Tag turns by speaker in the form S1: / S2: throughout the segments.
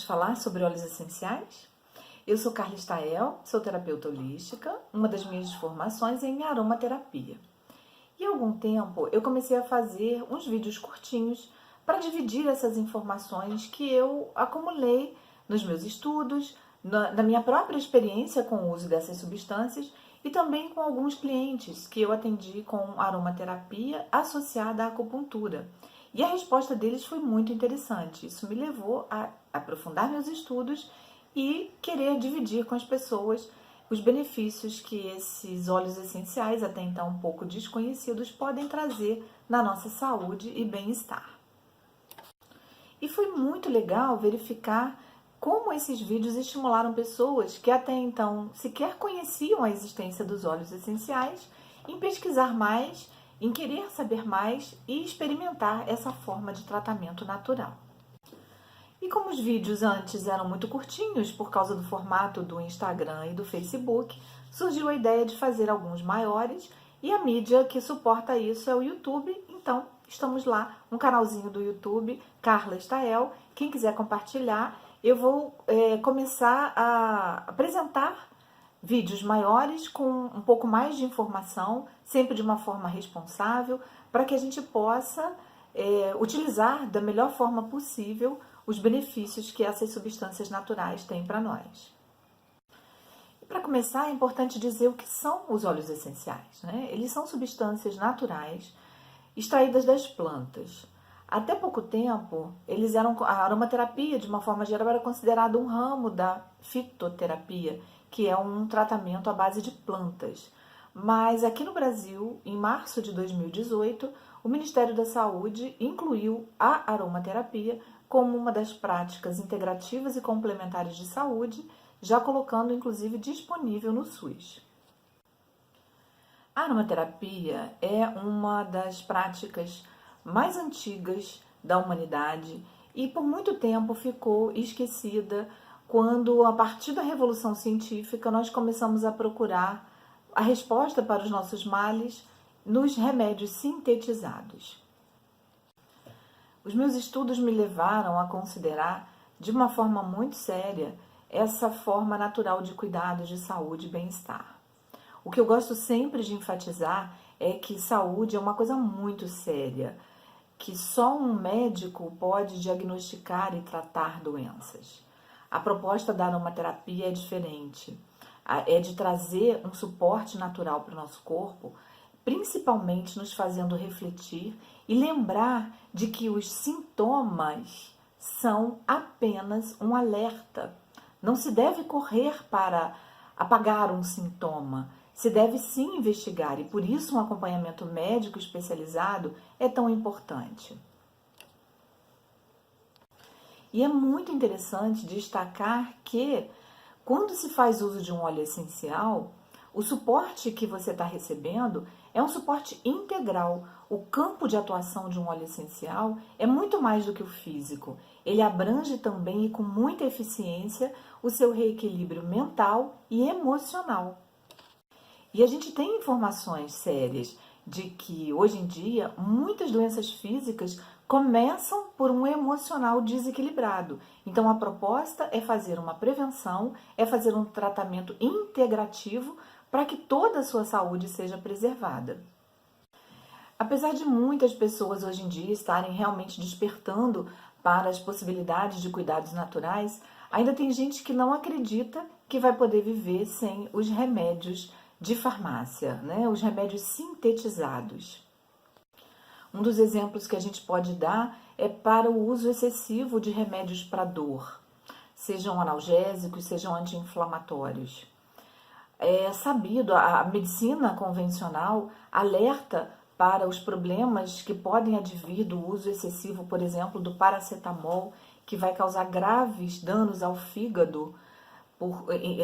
S1: falar sobre óleos essenciais? Eu sou Carla Stael, sou terapeuta holística, uma das minhas formações é em aromaterapia. E há algum tempo eu comecei a fazer uns vídeos curtinhos para dividir essas informações que eu acumulei nos meus estudos, na minha própria experiência com o uso dessas substâncias e também com alguns clientes que eu atendi com aromaterapia associada à acupuntura. E a resposta deles foi muito interessante. Isso me levou a aprofundar meus estudos e querer dividir com as pessoas os benefícios que esses óleos essenciais, até então um pouco desconhecidos, podem trazer na nossa saúde e bem-estar. E foi muito legal verificar como esses vídeos estimularam pessoas que até então sequer conheciam a existência dos óleos essenciais em pesquisar mais, em querer saber mais e experimentar essa forma de tratamento natural. E como os vídeos antes eram muito curtinhos por causa do formato do Instagram e do Facebook, surgiu a ideia de fazer alguns maiores e a mídia que suporta isso é o YouTube, então estamos lá, um canalzinho do YouTube, Carla Stael. Quem quiser compartilhar, eu vou começar a apresentar vídeos maiores com um pouco mais de informação, sempre de uma forma responsável, para que a gente possa utilizar da melhor forma possível os benefícios que essas substâncias naturais têm para nós. E para começar, é importante dizer o que são os óleos essenciais, né? Eles são substâncias naturais extraídas das plantas. Até pouco tempo, a aromaterapia, de uma forma geral, era considerada um ramo da fitoterapia, que é um tratamento à base de plantas. Mas aqui no Brasil, em março de 2018, o Ministério da Saúde incluiu a aromaterapia como uma das práticas integrativas e complementares de saúde, já colocando inclusive disponível no SUS. A aromaterapia é uma das práticas mais antigas da humanidade e por muito tempo ficou esquecida quando, a partir da Revolução Científica, nós começamos a procurar a resposta para os nossos males nos remédios sintetizados. Os meus estudos me levaram a considerar, de uma forma muito séria, essa forma natural de cuidado de saúde e bem-estar. O que eu gosto sempre de enfatizar é que saúde é uma coisa muito séria, que só um médico pode diagnosticar e tratar doenças. A proposta da aromaterapia é diferente, é de trazer um suporte natural para o nosso corpo, principalmente nos fazendo refletir e lembrar de que os sintomas são apenas um alerta. Não se deve correr para apagar um sintoma, se deve sim investigar e por isso um acompanhamento médico especializado é tão importante. E é muito interessante destacar que quando se faz uso de um óleo essencial, o suporte que você está recebendo é um suporte integral. O campo de atuação de um óleo essencial é muito mais do que o físico. Ele abrange também e com muita eficiência o seu reequilíbrio mental e emocional. E a gente tem informações sérias de que hoje em dia muitas doenças físicas começam por um emocional desequilibrado. Então a proposta é fazer uma prevenção, é fazer um tratamento integrativo para que toda a sua saúde seja preservada. Apesar de muitas pessoas hoje em dia estarem realmente despertando para as possibilidades de cuidados naturais, ainda tem gente que não acredita que vai poder viver sem os remédios de farmácia, né? Os remédios sintetizados. Um dos exemplos que a gente pode dar é para o uso excessivo de remédios para dor, sejam analgésicos, sejam anti-inflamatórios. É sabido, a medicina convencional alerta para os problemas que podem advir do uso excessivo, por exemplo, do paracetamol, que vai causar graves danos ao fígado,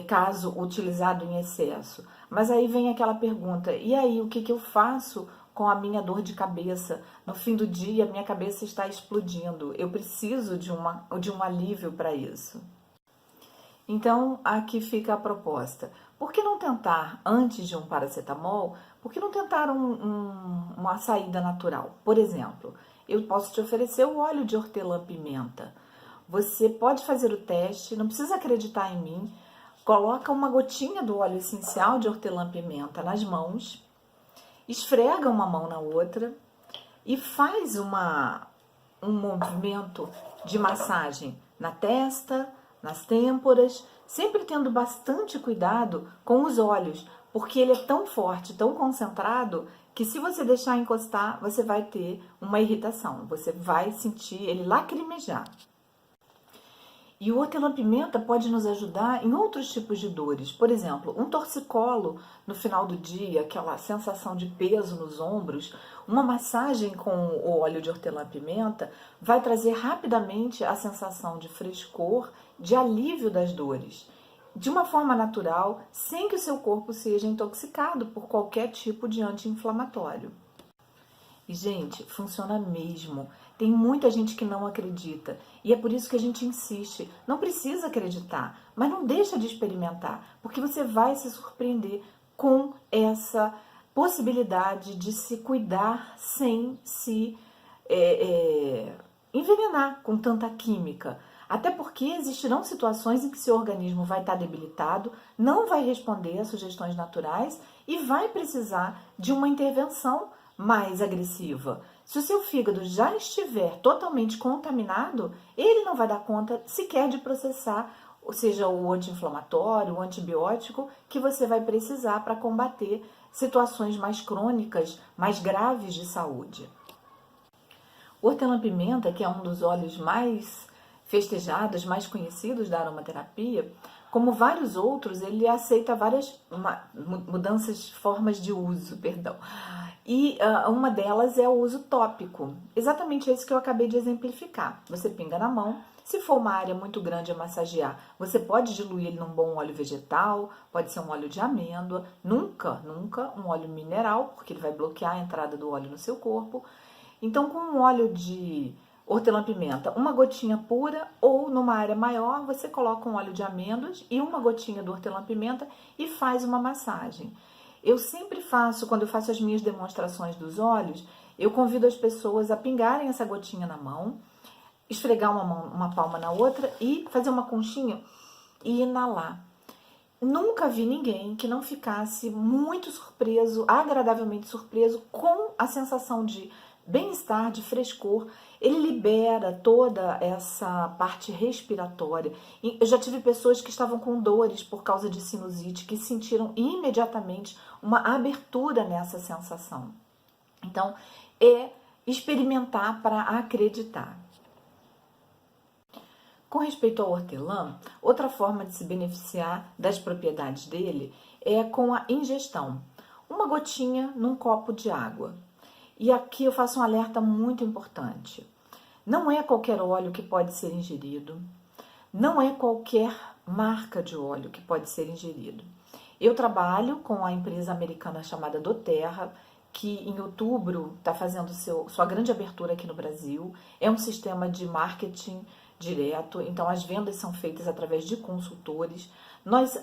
S1: caso utilizado em excesso. Mas aí vem aquela pergunta, e aí o que eu faço com a minha dor de cabeça? No fim do dia, minha cabeça está explodindo, eu preciso de um alívio para isso. Então, aqui fica a proposta. Por que não tentar, antes de um paracetamol, por que não tentar uma saída natural? Por exemplo, eu posso te oferecer o óleo de hortelã-pimenta. Você pode fazer o teste, não precisa acreditar em mim. Coloca uma gotinha do óleo essencial de hortelã-pimenta nas mãos, esfrega uma mão na outra e faz um movimento de massagem na testa, nas têmporas, sempre tendo bastante cuidado com os olhos, porque ele é tão forte, tão concentrado, que se você deixar encostar, você vai ter uma irritação, você vai sentir ele lacrimejar. E o hortelã-pimenta pode nos ajudar em outros tipos de dores. Por exemplo, um torcicolo no final do dia, aquela sensação de peso nos ombros, uma massagem com o óleo de hortelã-pimenta vai trazer rapidamente a sensação de frescor, de alívio das dores, de uma forma natural, sem que o seu corpo seja intoxicado por qualquer tipo de anti-inflamatório. E, gente, funciona mesmo. Tem muita gente que não acredita. E é por isso que a gente insiste. Não precisa acreditar, mas não deixa de experimentar, porque você vai se surpreender com essa possibilidade de se cuidar sem se envenenar com tanta química. Até porque existirão situações em que seu organismo vai estar debilitado, não vai responder às sugestões naturais e vai precisar de uma intervenção mais agressiva. Se o seu fígado já estiver totalmente contaminado, ele não vai dar conta sequer de processar, ou seja, o anti-inflamatório, o antibiótico que você vai precisar para combater situações mais crônicas, mais graves de saúde. O hortelã-pimenta, que é um dos óleos mais festejados, mais conhecidos da aromaterapia, como vários outros, ele aceita várias mudanças, formas de uso, perdão. E uma delas é o uso tópico, exatamente esse que eu acabei de exemplificar. Você pinga na mão, se for uma área muito grande a massagear, você pode diluir ele num bom óleo vegetal, pode ser um óleo de amêndoa, nunca um óleo mineral, porque ele vai bloquear a entrada do óleo no seu corpo. Então, com um óleo de hortelã-pimenta, uma gotinha pura, ou numa área maior, você coloca um óleo de amêndoas e uma gotinha do hortelã-pimenta e faz uma massagem. Eu sempre faço, quando eu faço as minhas demonstrações dos óleos, eu convido as pessoas a pingarem essa gotinha na mão, esfregar uma palma na outra e fazer uma conchinha e inalar. Nunca vi ninguém que não ficasse muito surpreso, agradavelmente surpreso com a sensação de bem-estar, de frescor. Ele libera toda essa parte respiratória. Eu já tive pessoas que estavam com dores por causa de sinusite, que sentiram imediatamente uma abertura nessa sensação. Então, é experimentar para acreditar. Com respeito ao hortelã, outra forma de se beneficiar das propriedades dele é com a ingestão. Uma gotinha num copo de água. E aqui eu faço um alerta muito importante. Não é qualquer óleo que pode ser ingerido. Não é qualquer marca de óleo que pode ser ingerido. Eu trabalho com a empresa americana chamada doTERRA, que em outubro está fazendo sua grande abertura aqui no Brasil. É um sistema de marketing direto, então as vendas são feitas através de consultores. Nós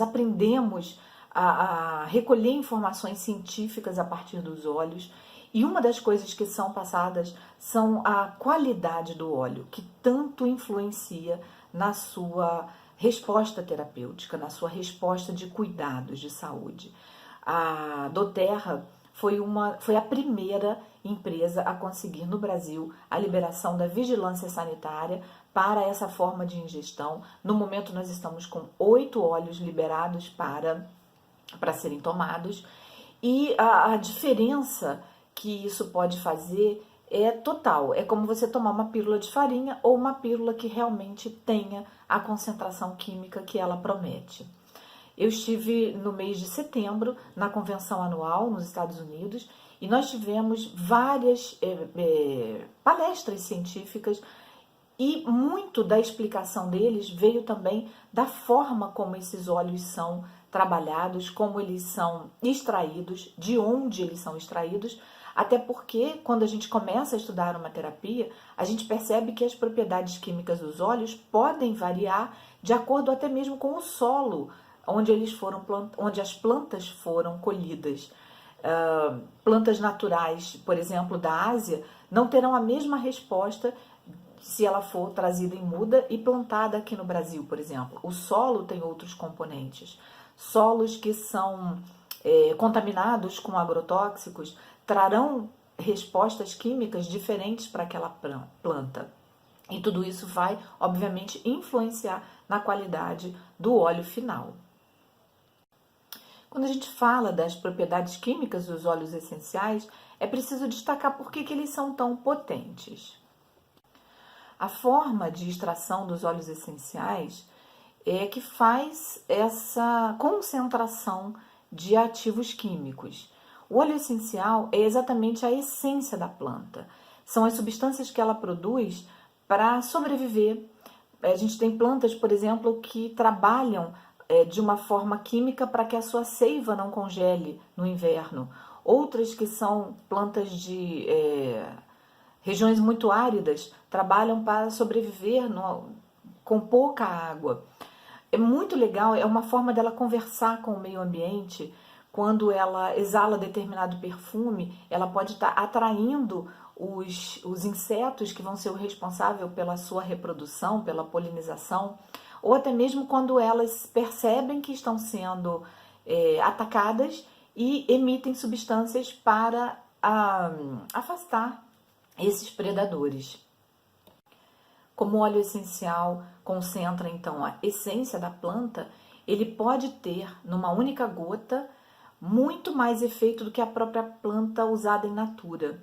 S1: aprendemos a recolher informações científicas a partir dos óleos. E uma das coisas que são passadas são a qualidade do óleo, que tanto influencia na sua resposta terapêutica, na sua resposta de cuidados de saúde. A doTERRA foi a primeira empresa a conseguir no Brasil a liberação da vigilância sanitária para essa forma de ingestão. No momento nós estamos com 8 óleos liberados para serem tomados, e a diferença que isso pode fazer é total. É como você tomar uma pílula de farinha ou uma pílula que realmente tenha a concentração química que ela promete. Eu estive no mês de setembro na convenção anual nos Estados Unidos e nós tivemos várias palestras científicas, e muito da explicação deles veio também da forma como esses óleos são trabalhados, como eles são extraídos, de onde eles são extraídos, até porque quando a gente começa a estudar aromaterapia, a gente percebe que as propriedades químicas dos óleos podem variar de acordo até mesmo com o solo onde as plantas foram colhidas. Plantas naturais, por exemplo, da Ásia, não terão a mesma resposta se ela for trazida em muda e plantada aqui no Brasil, por exemplo. O solo tem outros componentes. Solos que são contaminados com agrotóxicos trarão respostas químicas diferentes para aquela planta. E tudo isso vai, obviamente, influenciar na qualidade do óleo final. Quando a gente fala das propriedades químicas dos óleos essenciais, é preciso destacar por que eles são tão potentes. A forma de extração dos óleos essenciais é que faz essa concentração de ativos químicos. O óleo essencial é exatamente a essência da planta. São as substâncias que ela produz para sobreviver. A gente tem plantas, por exemplo, que trabalham de uma forma química para que a sua seiva não congele no inverno. Outras que são plantas de regiões muito áridas trabalham para sobreviver com pouca água. É muito legal, é uma forma dela conversar com o meio ambiente. Quando ela exala determinado perfume, ela pode estar atraindo os insetos que vão ser o responsável pela sua reprodução, pela polinização, ou até mesmo quando elas percebem que estão sendo atacadas e emitem substâncias para afastar esses predadores. Como o óleo essencial concentra então a essência da planta, ele pode ter numa única gota muito mais efeito do que a própria planta usada em natura.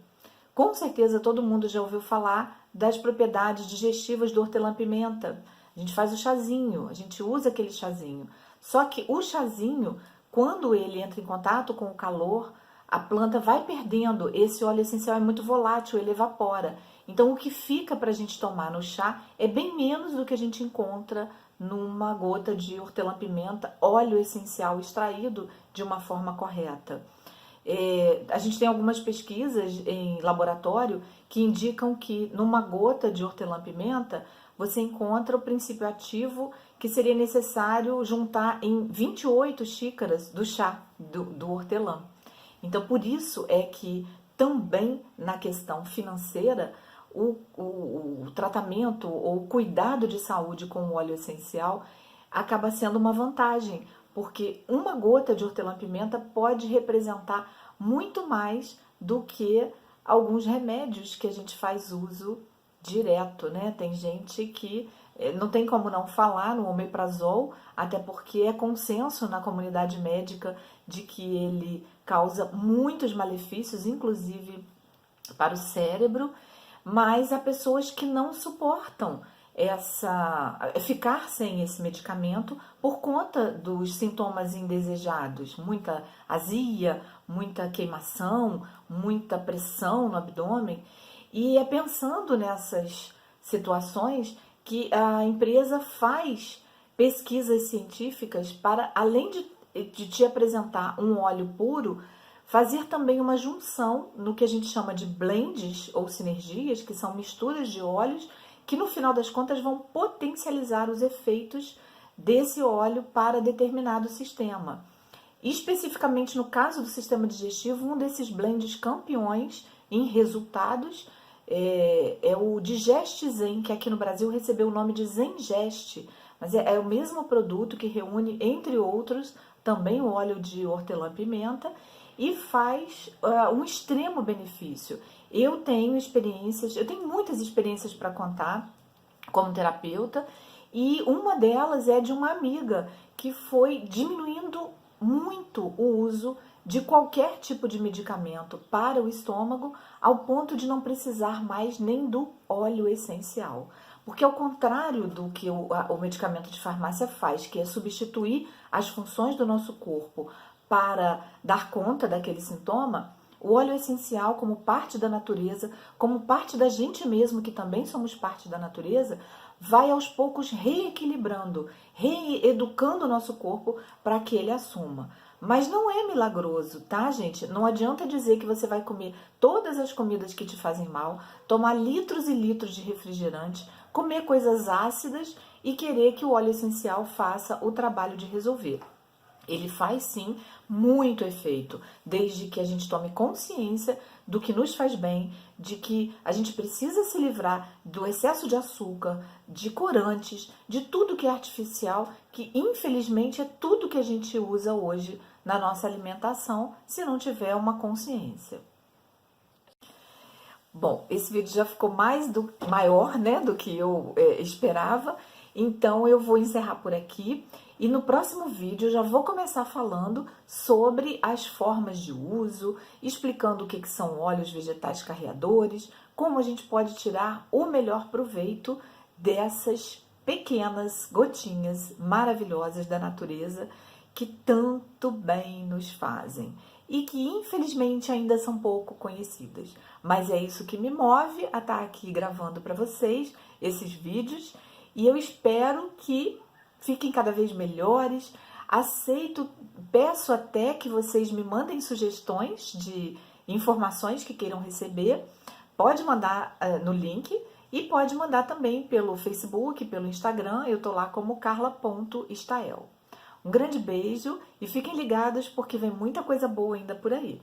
S1: Com certeza todo mundo já ouviu falar das propriedades digestivas do hortelã-pimenta. A gente faz o chazinho, a gente usa aquele chazinho. Só que o chazinho, quando ele entra em contato com o calor, a planta vai perdendo. Esse óleo essencial é muito volátil, ele evapora. Então o que fica para a gente tomar no chá é bem menos do que a gente encontra numa gota de hortelã-pimenta, óleo essencial extraído de uma forma correta. A gente tem algumas pesquisas em laboratório que indicam que numa gota de hortelã-pimenta você encontra o princípio ativo que seria necessário juntar em 28 xícaras do chá do hortelã. Então, por isso é que também na questão financeira, o tratamento ou o cuidado de saúde com o óleo essencial acaba sendo uma vantagem, porque uma gota de hortelã-pimenta pode representar muito mais do que alguns remédios que a gente faz uso direto, né? Tem gente que não tem como não falar no omeprazol, até porque é consenso na comunidade médica de que ele causa muitos malefícios, inclusive para o cérebro, mas há pessoas que não suportam ficar sem esse medicamento por conta dos sintomas indesejados, muita azia, muita queimação, muita pressão no abdômen. E é pensando nessas situações que a empresa faz pesquisas científicas para, além de te apresentar um óleo puro, fazer também uma junção no que a gente chama de blends ou sinergias, que são misturas de óleos que no final das contas vão potencializar os efeitos desse óleo para determinado sistema. E especificamente no caso do sistema digestivo, um desses blends campeões em resultados é o Digest Zen, que aqui no Brasil recebeu o nome de Zengest, mas é o mesmo produto que reúne, entre outros, também o óleo de hortelã-pimenta e faz um extremo benefício. Eu tenho muitas experiências para contar como terapeuta, e uma delas é de uma amiga que foi diminuindo muito o uso de qualquer tipo de medicamento para o estômago, ao ponto de não precisar mais nem do óleo essencial. Porque ao contrário do que o medicamento de farmácia faz, que é substituir as funções do nosso corpo para dar conta daquele sintoma, o óleo essencial, como parte da natureza, como parte da gente mesmo, que também somos parte da natureza, vai aos poucos reequilibrando, reeducando o nosso corpo para que ele assuma. Mas não é milagroso, tá, gente? Não adianta dizer que você vai comer todas as comidas que te fazem mal, tomar litros e litros de refrigerante, comer coisas ácidas e querer que o óleo essencial faça o trabalho de resolver. Ele faz sim muito efeito, desde que a gente tome consciência do que nos faz bem, de que a gente precisa se livrar do excesso de açúcar, de corantes, de tudo que é artificial, que infelizmente é tudo que a gente usa hoje na nossa alimentação, se não tiver uma consciência. Bom, esse vídeo já ficou maior, né, do que eu esperava, então eu vou encerrar por aqui e no próximo vídeo eu já vou começar falando sobre as formas de uso, explicando o que são óleos vegetais carreadores, como a gente pode tirar o melhor proveito dessas pequenas gotinhas maravilhosas da natureza que tanto bem nos fazem e que infelizmente ainda são pouco conhecidas. Mas é isso que me move a estar aqui gravando para vocês esses vídeos e eu espero que fiquem cada vez melhores. Aceito, peço até que vocês me mandem sugestões de informações que queiram receber. Pode mandar no link e pode mandar também pelo Facebook, pelo Instagram. Eu tô lá como carla.estael. Um grande beijo e fiquem ligados porque vem muita coisa boa ainda por aí.